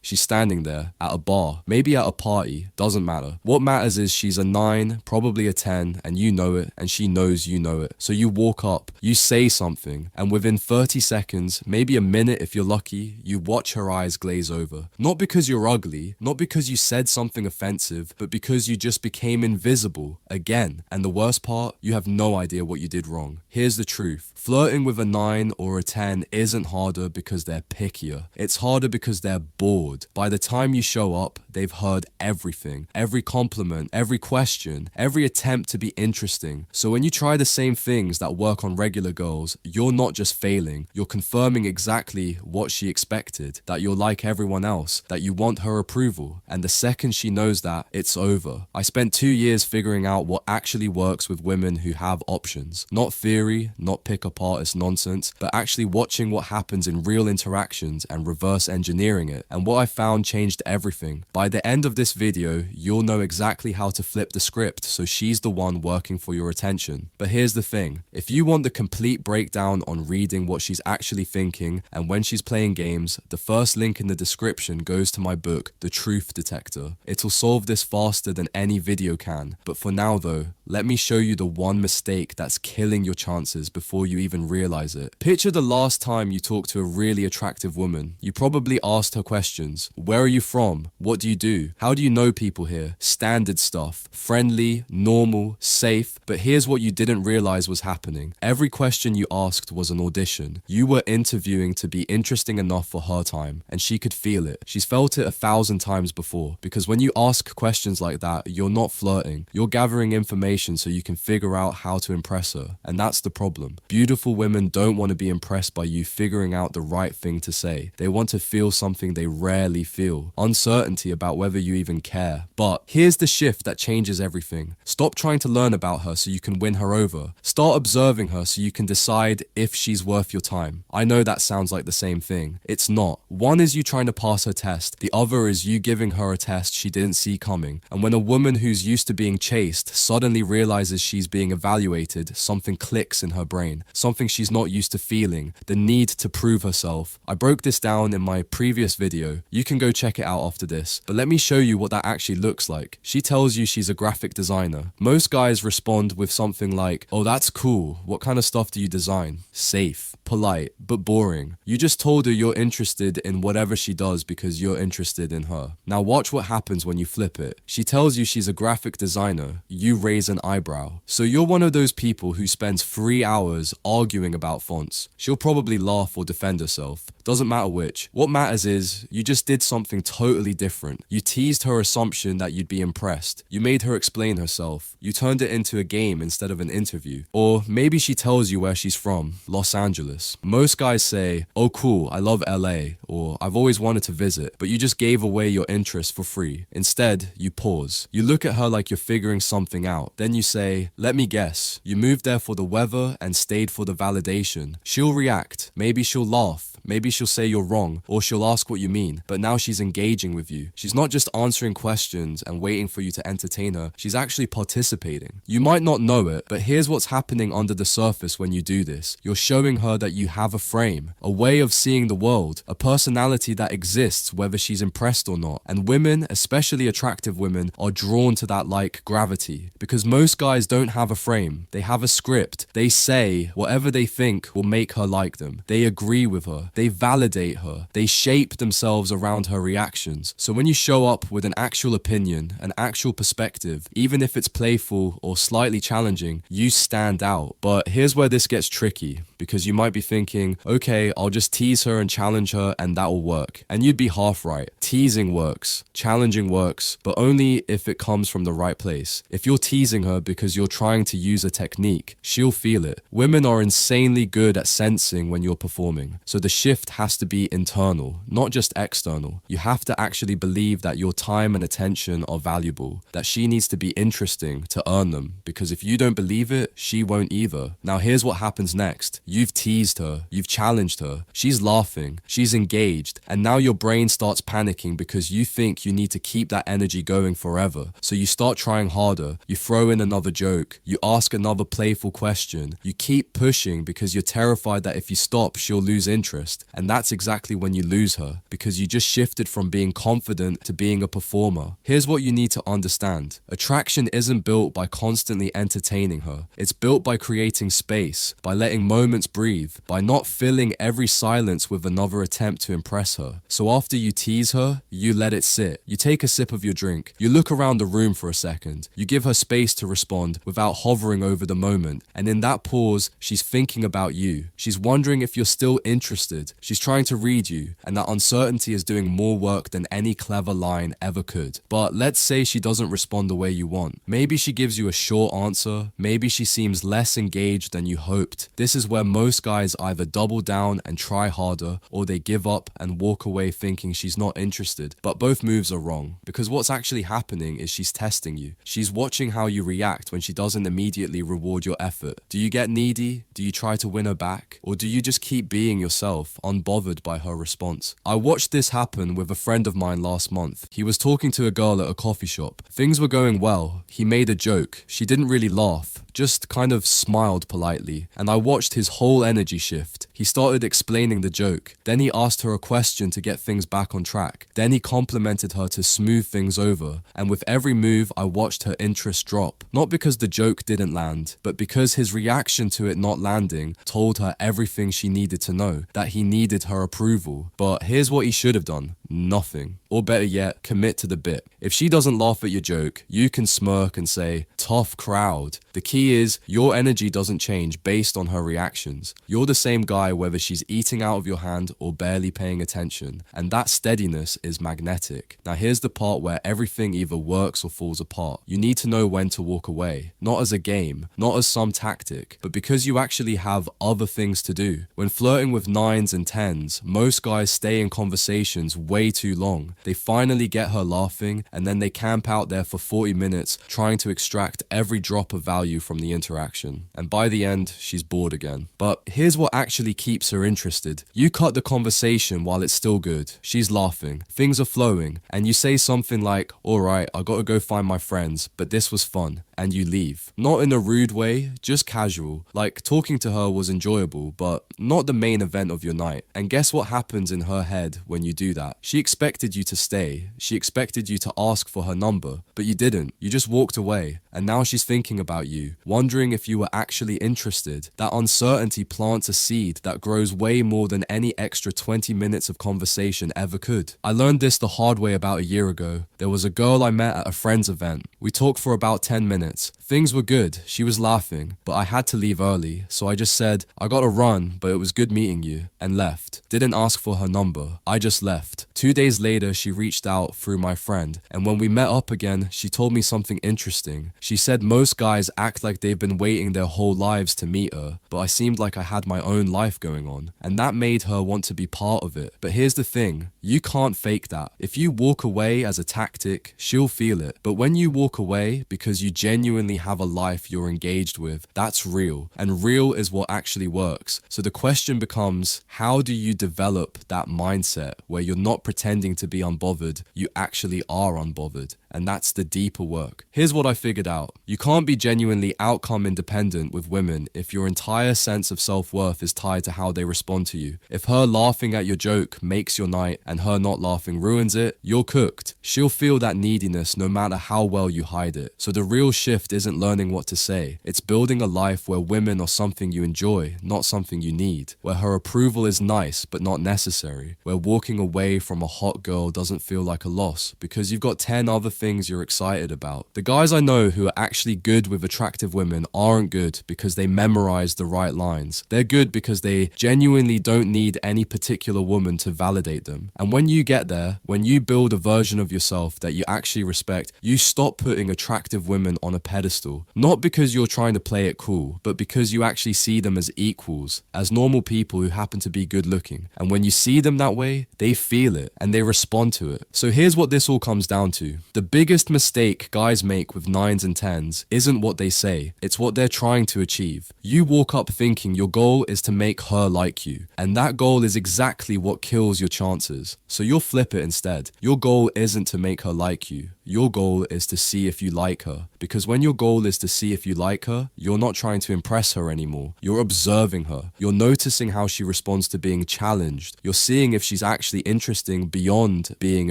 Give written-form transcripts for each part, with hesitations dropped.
She's standing there at a bar, maybe at a party, doesn't matter. What matters is she's a 9, probably a 10, and you know it, and she knows you know it. So you walk up, you say something, and within 30 seconds, maybe a minute if you're lucky, you watch her eyes glaze over. Not because you're ugly, not because you said something offensive, but because you just became invisible again. And the worst part, you have no idea what you did wrong. Here's the truth. Flirting with a 9 or a 10 isn't harder because they're pickier. It's harder because they're bored. By the time you show up, they've heard everything. Every compliment, every question, every attempt to be interesting. So when you try the same things that work on regular girls, you're not just failing, you're confirming exactly what she expected, that you're like everyone else, that you want her approval. And the second she knows that, it's over. I spent 2 years figuring out what actually works with women who have options. Not theory, not pick-up artist nonsense, but actually watching what happens in real interactions and reverse engineering it. And what I found changed everything. By the end of this video, you'll know exactly how to flip the script so she's the one working for your attention. But here's the thing. If you want the complete breakdown on reading what she's actually thinking and when she's playing games, the first link in the description goes to my book, The Truth Detector. It'll solve this faster than any video can. But for now though, let me show you the one mistake that's killing your chances before you even realize it. Picture the last time you talked to a really attractive woman. You probably asked her questions. Where are you from? What do you do? How do you know people here? Standard stuff. Friendly, normal, safe. But here's what you didn't realize was happening. Every question you asked was an audition. You were interviewing to be interesting enough for her time, and she could feel it. She's felt it 1,000 times before, because when you ask questions like that, you're not flirting. You're gathering information so you can figure out how to impress her. And that's the problem. Beautiful women don't want to be impressed by you figuring out the right thing to say. They want to feel something they rarely feel. Uncertainty about whether you even care. But here's the shift that changes everything. Stop trying to learn about her so you can win her over. Start observing her so you can decide if she's worth your time. I know that sounds like the same thing. It's not. One is you trying to pass her test. The other is you giving her a test she didn't see coming. And when a woman who's used to being chased suddenly realizes she's being evaluated, something clicks in her brain. Something she's not used to feeling. The need to prove herself. I broke this down in my previous video. You can go check it out after this. But let me show you what that actually looks like. She tells you she's a graphic designer. Most guys respond with something like, "Oh, that's cool. What kind of stuff do you design?" Safe, polite, but boring. You just told her you're interested in whatever she does because you're interested in her. Now watch what happens when you flip it. She tells you she's a graphic designer. You raise an eyebrow. So you're one of those people who spends 3 hours arguing about fonts. She'll probably laugh or defend herself. Doesn't matter which. What matters is you just did something totally different. You teased her assumption that you'd be impressed. You made her explain herself. You turned it into a game instead of an interview. Or maybe she tells you where she's from, Los Angeles. Most guys say, "Oh cool, I love LA," or "I've always wanted to visit," but you just gave away your interest for free. Instead, you pause. You look at her like you're figuring something out. Then you say, "Let me guess. You moved there for the weather and stayed for the validation." She'll react. Maybe she'll laugh. Maybe she'll say you're wrong, or she'll ask what you mean, but now she's engaging with you. She's not just answering questions and waiting for you to entertain her, she's actually participating. You might not know it, but here's what's happening under the surface when you do this. You're showing her that you have a frame, a way of seeing the world, a personality that exists whether she's impressed or not. And women, especially attractive women, are drawn to that like gravity, because most guys don't have a frame. They have a script. They say whatever they think will make her like them. They agree with her. They validate her. They shape themselves around her reactions. So when you show up with an actual opinion, an actual perspective, even if it's playful or slightly challenging, you stand out. But here's where this gets tricky, because you might be thinking, okay, I'll just tease her and challenge her and that'll work. And you'd be half right. Teasing works, challenging works, but only if it comes from the right place. If you're teasing her because you're trying to use a technique, she'll feel it. Women are insanely good at sensing when you're performing. So the shift has to be internal, not just external. You have to actually believe that your time and attention are valuable, that she needs to be interesting to earn them, because if you don't believe it, she won't either. Now here's what happens next. You've teased her, you've challenged her, she's laughing, she's engaged, and now your brain starts panicking because you think you need to keep that energy going forever. So you start trying harder, you throw in another joke, you ask another playful question, you keep pushing because you're terrified that if you stop, she'll lose interest. And that's exactly when you lose her, because you just shifted from being confident to being a performer. Here's what you need to understand. Attraction isn't built by constantly entertaining her. It's built by creating space, by letting moments breathe, by not filling every silence with another attempt to impress her. So after you tease her, you let it sit. You take a sip of your drink. You look around the room for a second. You give her space to respond without hovering over the moment. And in that pause, she's thinking about you. She's wondering if you're still interested. She's trying to read you. And that uncertainty is doing more work than any clever line ever could. But let's say she doesn't respond the way you want. Maybe she gives you a short answer. Maybe she seems less engaged than you hoped. This is where most guys either double down and try harder, or they give up and walk away thinking she's not interested. But both moves are wrong, because what's actually happening is she's testing you. She's watching how you react when she doesn't immediately reward your effort. Do you get needy? Do you try to win her back? Or do you just keep being yourself, unbothered by her response? I watched this happen with a friend of mine last month. He was talking to a girl at a coffee shop. Things were going well. He made a joke. She didn't really laugh, just kind of smiled politely, and I watched his whole energy shift. He started explaining the joke. Then he asked her a question to get things back on track. Then he complimented her to smooth things over, and with every move I watched her interest drop. Not because the joke didn't land, but because his reaction to it not landing told her everything she needed to know, that he needed her approval. But here's what he should have done. Nothing. Or better yet, commit to the bit. If she doesn't laugh at your joke, you can smirk and say, tough crowd. The key is, your energy doesn't change based on her reactions. You're the same guy whether she's eating out of your hand or barely paying attention. And that steadiness is magnetic. Now here's the part where everything either works or falls apart. You need to know when to walk away. Not as a game, not as some tactic, but because you actually have other things to do. When flirting with 9s and 10s, most guys stay in conversations way too long. They finally get her laughing, and then they camp out there for 40 minutes trying to extract every drop of value from the interaction. And by the end, she's bored again. But here's what actually keeps her interested. You cut the conversation while it's still good. She's laughing, things are flowing, and you say something like, alright, I gotta go find my friends, but this was fun. And you leave. Not in a rude way, just casual. Like, talking to her was enjoyable, but not the main event of your night. And guess what happens in her head when you do that? She expected you to stay. She expected you to ask for her number, but you didn't. You just walked away. And now she's thinking about you, wondering if you were actually interested. That uncertainty plants a seed that grows way more than any extra 20 minutes of conversation ever could. I learned this the hard way about a year ago. There was a girl I met at a friend's event. We talked for about 10 minutes. Things were good, she was laughing, but I had to leave early, so I just said, I gotta run, but it was good meeting you, and left. Didn't ask for her number, I just left. 2 days later, she reached out through my friend, and when we met up again, she told me something interesting. She said most guys act like they've been waiting their whole lives to meet her, but I seemed like I had my own life going on, and that made her want to be part of it. But here's the thing, you can't fake that. If you walk away as a tactic, she'll feel it, but when you walk away because you genuinely have a life you're engaged with, that's real, and real is what actually works. So the question becomes, how do you develop that mindset where you're not pretending to be unbothered, you actually are unbothered? And that's the deeper work. Here's what I figured out. You can't be genuinely outcome independent with women if your entire sense of self-worth is tied to how they respond to you. If her laughing at your joke makes your night and her not laughing ruins it, you're cooked. She'll feel that neediness no matter how well you hide it. So the real shift isn't learning what to say. It's building a life where women are something you enjoy, not something you need. Where her approval is nice but not necessary. Where walking away from a hot girl doesn't feel like a loss because you've got 10 other things you're excited about. The guys I know who are actually good with attractive women aren't good because they memorize the right lines. They're good because they genuinely don't need any particular woman to validate them. And when you get there, when you build a version of yourself that you actually respect, you stop putting attractive women on a pedestal. Not because you're trying to play it cool, but because you actually see them as equals, as normal people who happen to be good looking. And when you see them that way, they feel it and they respond to it. So here's what this all comes down to. The biggest mistake guys make with 9s and 10s isn't what they say, it's what they're trying to achieve. You walk up thinking your goal is to make her like you, and that goal is exactly what kills your chances. So you'll flip it instead. Your goal isn't to make her like you. Your goal is to see if you like her. Because when your goal is to see if you like her, you're not trying to impress her anymore. You're observing her. You're noticing how she responds to being challenged. You're seeing if she's actually interesting beyond being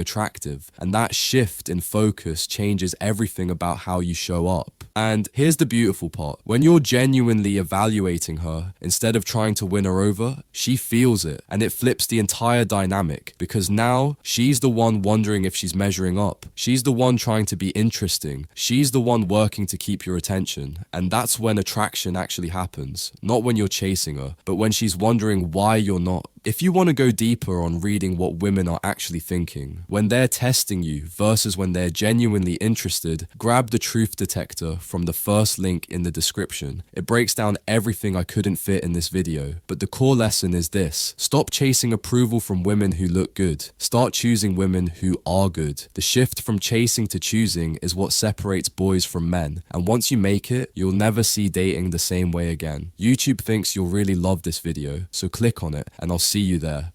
attractive. And that shift in focus changes everything about how you show up. And here's the beautiful part. When you're genuinely evaluating her, instead of trying to win her over, she feels it. And it flips the entire dynamic. Because now, she's the one wondering if she's measuring up. She's the one trying to be interesting. She's the one working to keep your attention. And that's when attraction actually happens. Not when you're chasing her, but when she's wondering why you're not. If you want to go deeper on reading what women are actually thinking, when they're testing you versus when they're genuinely interested, grab the truth detector from the first link in the description. It breaks down everything I couldn't fit in this video, but the core lesson is this: stop chasing approval from women who look good. Start choosing women who are good. The shift from chasing to choosing is what separates boys from men, and once you make it, you'll never see dating the same way again. YouTube thinks you'll really love this video, so click on it and I'll see you there.